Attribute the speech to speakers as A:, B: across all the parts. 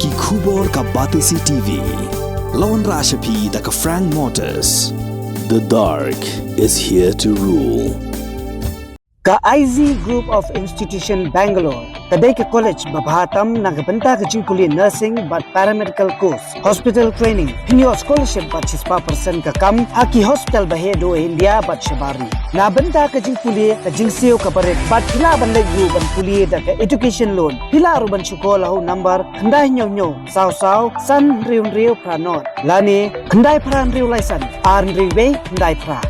A: Ki Khubor ka Batisi TV. Lawan Rashapi da ka Frank Motors. The dark is here to rule.
B: Ka IZ Group of Institution Bangalore, kadai ke college babhatam nagabanta ke jingkuli nursing but paramedical course, hospital training, pinyo scholarship but 6% ka kam, haki hospital bahedo India but shabari. Na banta ke jingkuli ke jingsio ka baret but pila ban legu ban kuli da ke education loan. Pila ru ban syukola ho number kandai nyo saw san riu pranot. Lani kandai pran riu laisan, arn riu kandai pra.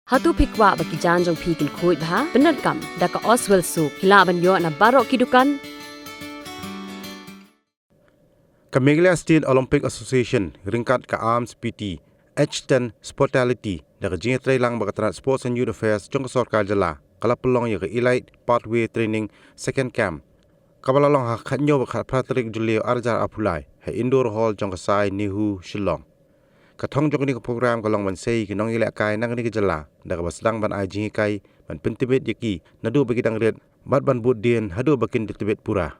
C: Hatu pikwa bagi janjong pikin kuit bah benar kam daka Oswell Soup hilaban yo na barok kidukan.
D: Cameglia State Olympic Association ringkat ka arms PT H10 Sportality daka jingtray lang baka sports and youth affairs jong sarkar jala kala pelong ya ka elite pathway training second camp kabalalong ha khanyo baka pratrik julio arjar apulai ha indoor hall jong ka sai nihu shillong kathong jong ni ka program ka long man sei ki nong ila kai nang ni ka jala daga basdang ban ai jingi kai ban pentibet yaki nadu bagi dang red bat ban bud dien hadu bakin Tbit pura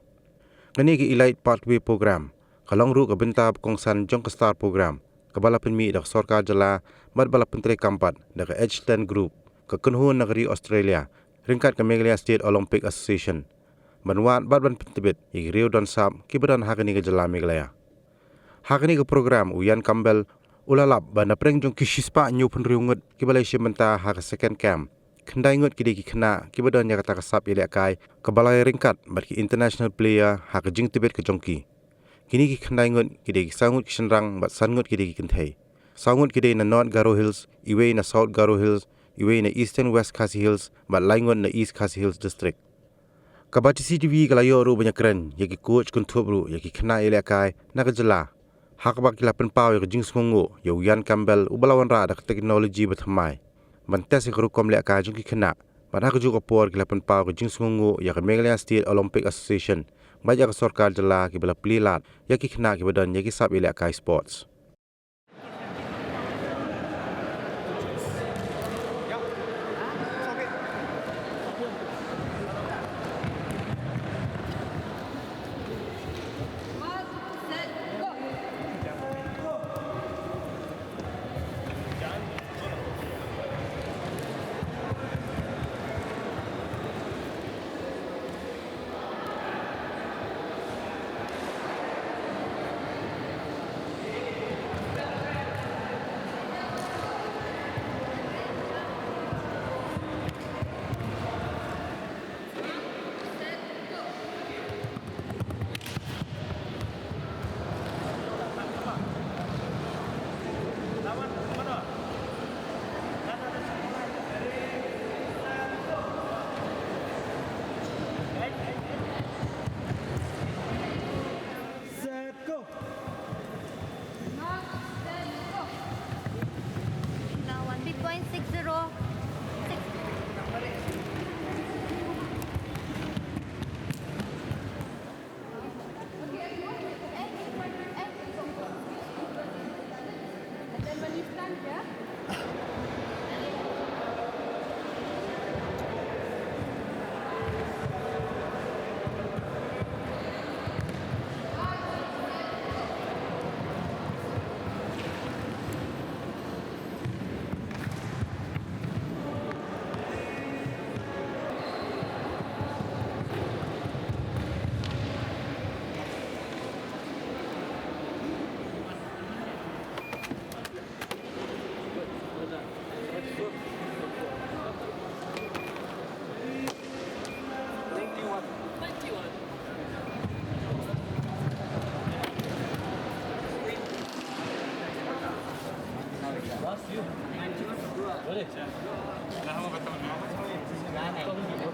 D: ngani ki elite pathway program kalong ru ka bentab kongsan jong ka star program kabala penmi dak sarkar jala bat bala pentre kampat daga H10 group ka kunhun negeri Australia ringkat ka Meghalaya State Olympic Association banwan bat ban pentibet yaki riu don sab ki badan hakani ka jala Meghalaya hakani ka program uyan Campbell ulalap ba napreng jong kishispa nyu pun riungut ki balai shimenta ha ka second camp khandai ngut ki Khynnah ki badan ya kata kasap ile kai ka balai ringkat bat ki international player ha ka jing Tbit ka jongki kini ki khandai ngut ki sangut ki shenrang bat sangut ki kinthai sangut ki na North Garo Hills iwe na South Garo Hills iwe na Eastern West Khasi Hills bat laingut na East Khasi Hills district ka Batisi TV kalayo ru banyak keren yaki coach kuntubru yaki Khynnah ile kai na ka jala hakbak kilapan pau ya jing sungu ya uyan Campbell ubalawan ra dak teknologi bathamai bantes ikru kom le ka jung ki Khynnah ban hak ju por kilapan pau ya jing sungu ya Meghalaya State Olympic Association bajak sarkar jala ki bala plilat ya ki Khynnah ki badan ya ki sab ile ka sports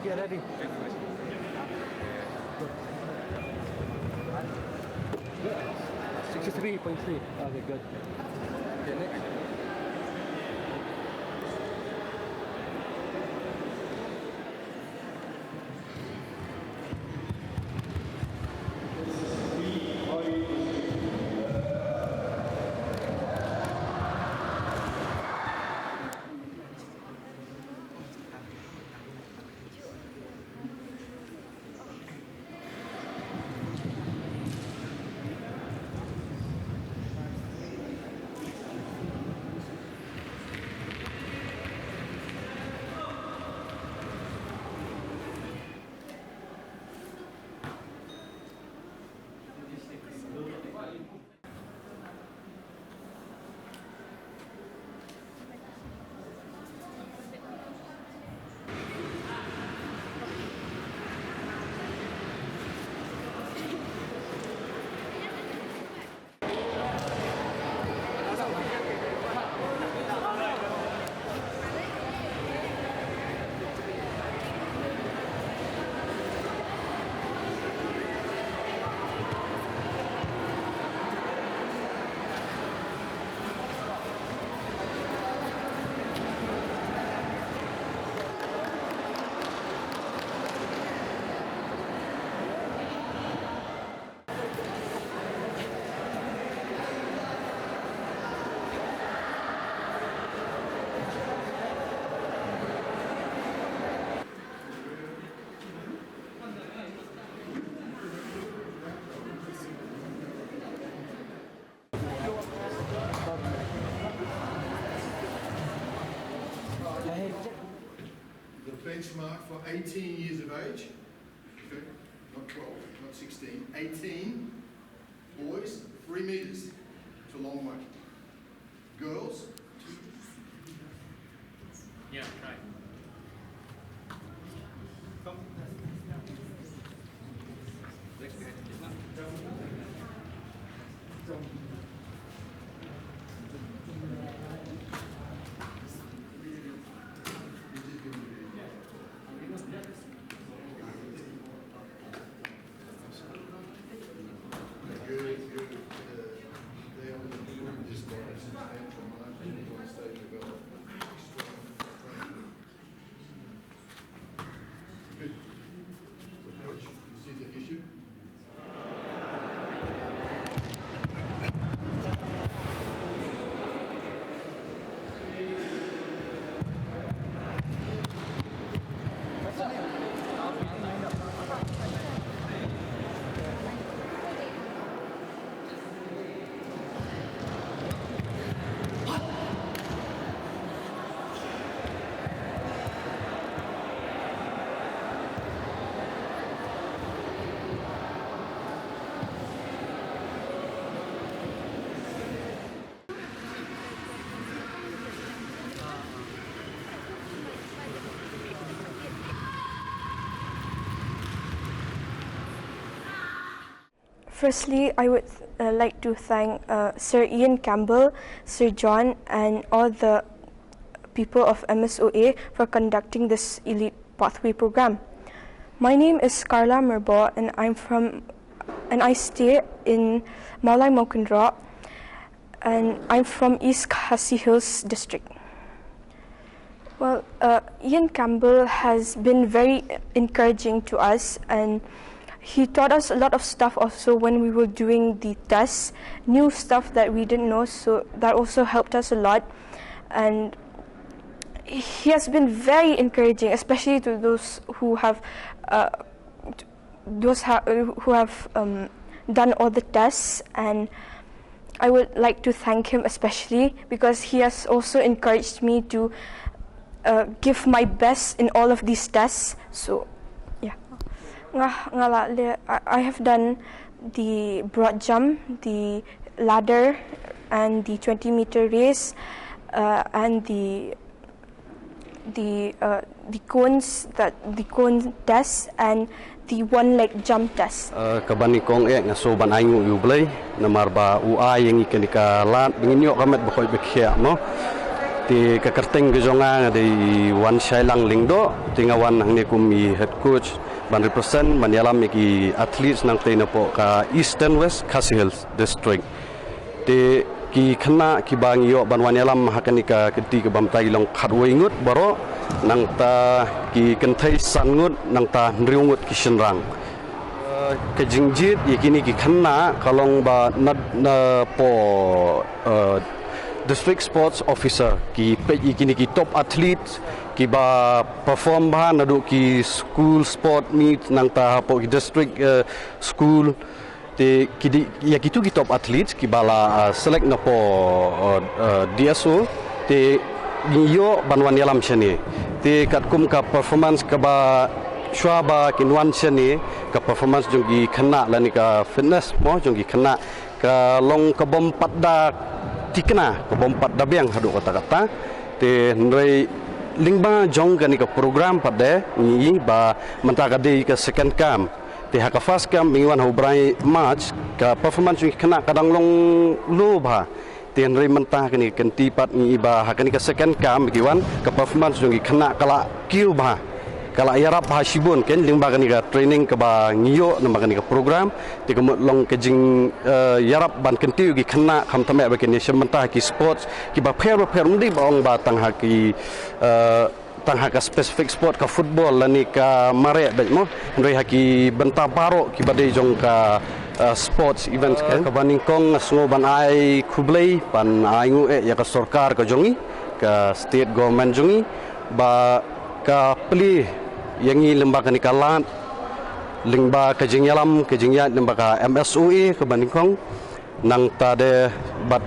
B: Okay, ready. 63.3. Okay, good. Okay, next.
E: 18 years of age, okay, not 12, not 16, 18, boys, 3 metres, it's a long way. Girls, 2.
F: Yeah, right. Come.
G: Firstly, I would like to thank Sir Ian Campbell, Sir John, and all the people of MSOA for conducting this Elite Pathway program. My name is Carla Merbo, and I stay in Maulai Mokendra, and I'm from East Khasi Hills district. Well, Ian Campbell has been very encouraging to us, and he taught us a lot of stuff also when we were doing the tests, new stuff that we didn't know, so that also helped us a lot. And he has been very encouraging, especially to those who have done all the tests. And I would like to thank him especially because he has also encouraged me to give my best in all of these tests. So yeah, I have done the broad jump, the ladder, and the 20-meter race, and the cone test, and the one-leg jump test.
H: Kabanikong nga so banay ngu yublay na marba uay yang ikan ikalat binginyo kamet bakoy bekhya no ti kakarteng gejonga nga di wan shailang lingdo tingawan nang ni kumi head coach ban represent manyalam iki athletes nang tena po ka Eastern West Khasi Hills district ti ki Khynnah ki bangyo ban wanyalam hakanika keti ke bamtai long khatwei ngut baro nang ta ki kenthai san ngut nang ta nriu ngut ki shenrang ke jingjit yakini ki Khynnah kalong ba na po district sports officer ki yakini ki top athlete ki ba perform ba nadu ki school sport meet nang ta po ki district school te ki yakitu ki top athlete ki bala select na po DSO te niyo banwan yalam shani te katkum ka performance ka ba shwa ba kinwan shani ka performance jonggi Khynnah lani ka fitness mo jonggi Khynnah ka long ka bom padda tikna ka bom padda biang hadu kata-kata te nrei lingba jong ka ni ka program padde ni ba mantaka de ka second camp te haka first camp mingwan hobrai march ka performance jonggi Khynnah kadang long lo ba tiền rây mentah kini kenti pat ni iba hakani ka second kam giwan ka performance jongi Khynnah kala kiu ba kala yarap ha shibun ken lingba kani ka training ka ba ngiyo na kani ka program ti ka long ka jing yarap ban kenti gi Khynnah kham tame ba kini mentah ki sports ki ba pher ndi ba ong ba tang ha ki tang ha ka specific sport ka football lani ka mare ba mo rei ha ki benta baro ki ba de jong ka sports events kan kabaningkong sungo ban ai kublai pan ai ngu ya ka sarkar ka jongi ka state government jongi ba ka pli yangi lembaga ni kalat lingba ka jingyalam ka jingyat lembaga MSOE kabaningkong nang tade bat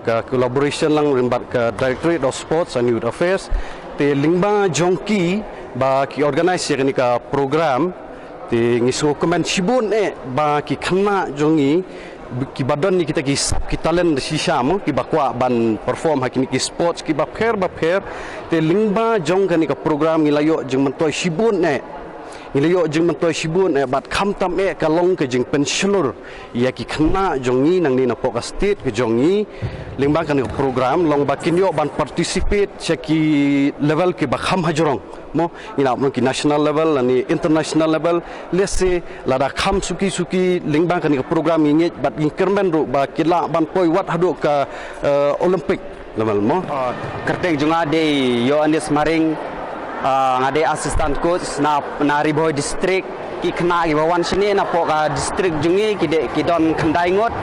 H: ka collaboration lang rimbat ka Directorate of Sports and Youth Affairs te lingba jongki ba ki organize ya ni ka program ti ngisu komen sibun ba ki Khynnah jongi ki badan ni ki talent sisa mo ki bakwa ban perform hakini ki sports ki ba pher te lingba jong kan ka program ngilayo jeng mentoi sibun ngilayo jeng mentoi sibun bat kham tam kalong ke jeng pensilur ya ki Khynnah jongi nang ni na poka state ke jongi lingba kan ka program long ba kinyo ban participate seki level ki ba kham hajrong mo ina mo ki national level ani international level lese lada kham suki lingbang kan ka program inge bat inkermen ru ba kila ban poi wat hadu ka olympic level mo
F: kerteng junga de yo anis maring ngade assistant coach na riboy district ki Khynnah ki bawan sini na po ka district jungi ki don khandai ngot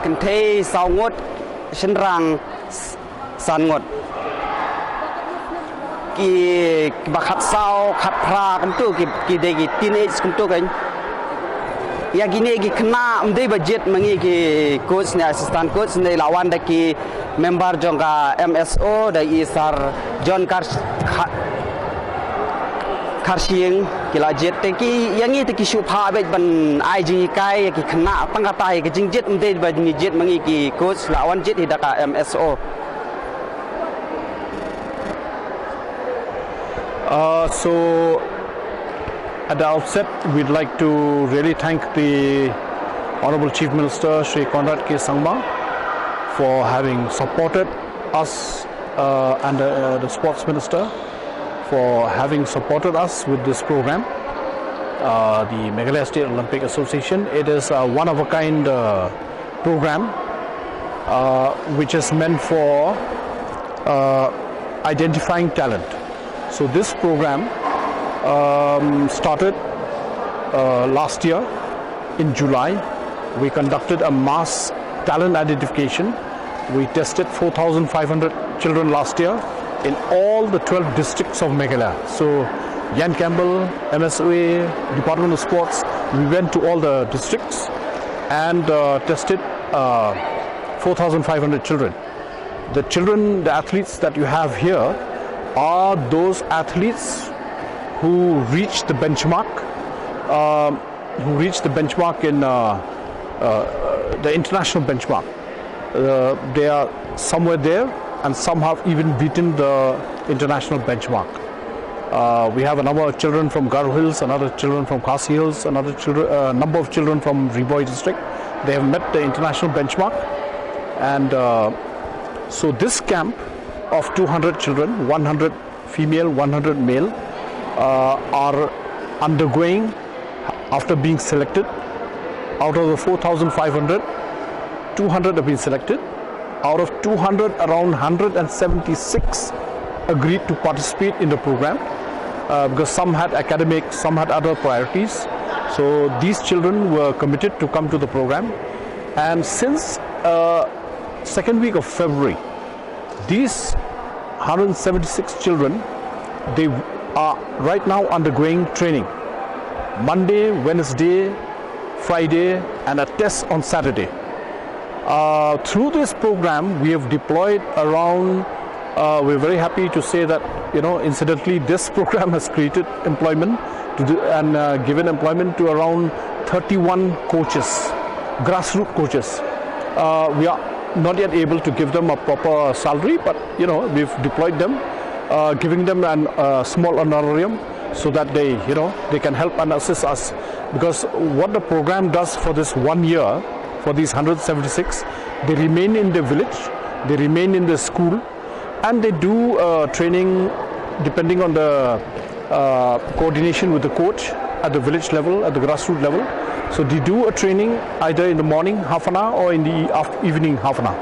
F: kentei sau ngot senrang san ngot ki bakhat sao khat pra kan tu ki de ki teenage kan tu kan ya gini ki Khynnah umdei budget mangi ki coach ne assistant coach ne lawan da ki member jongka MSO da isar John Karsieng ki la jet te ki yangi te ki supha be ban IG kai ki Khynnah pangkatai ki jingjet umdei ba ni jet mangi ki coach lawan jet hidaka MSO.
I: So at the outset, we'd like to really thank the Honorable Chief Minister Shri Conrad K. Sangma for having supported us and the Sports Minister for having supported us with this program. The Meghalaya State Olympic Association, it is a one-of-a-kind program which is meant for identifying talent. So this program started last year in July. We conducted a mass talent identification. We tested 4,500 children last year in all the 12 districts of Meghalaya. So Campbell, MSOA, Department of Sports, we went to all the districts and tested 4,500 children. The children, the athletes that you have here are those athletes who reached the benchmark, in the international benchmark. They are somewhere there, and some have even beaten the international benchmark. We have a number of children from Garo Hills, another children from Khasi Hills, number of children from Riboy district. They have met the international benchmark, and so this camp of 200 children, 100 female, 100 male, are undergoing, after being selected, out of the 4,500, 200 have been selected. Out of 200, around 176 agreed to participate in the program because some had academic, some had other priorities. So these children were committed to come to the program. And since second week of February, these 176 children, they are right now undergoing training. Monday, Wednesday, Friday, and a test on Saturday. Through this program, we have deployed around, we're very happy to say that, incidentally, this program has created employment and given employment to around 31 coaches, grassroots coaches. We are not yet able to give them a proper salary, but we've deployed them, giving them a small honorarium so that they can help and assist us. Because what the program does for this 1 year, for these 176, they remain in the village, they remain in the school, and they do training depending on the coordination with the coach at the village level, at the grassroots level. So they do a training either in the morning half an hour or in the evening half an hour.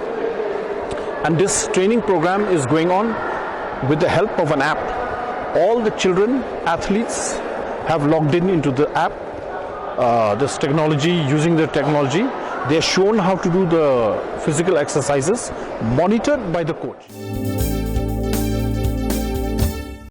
I: And this training program is going on with the help of an app. All the children, athletes, have logged into the app, this technology, using the technology. They are shown how to do the physical exercises, monitored by the coach.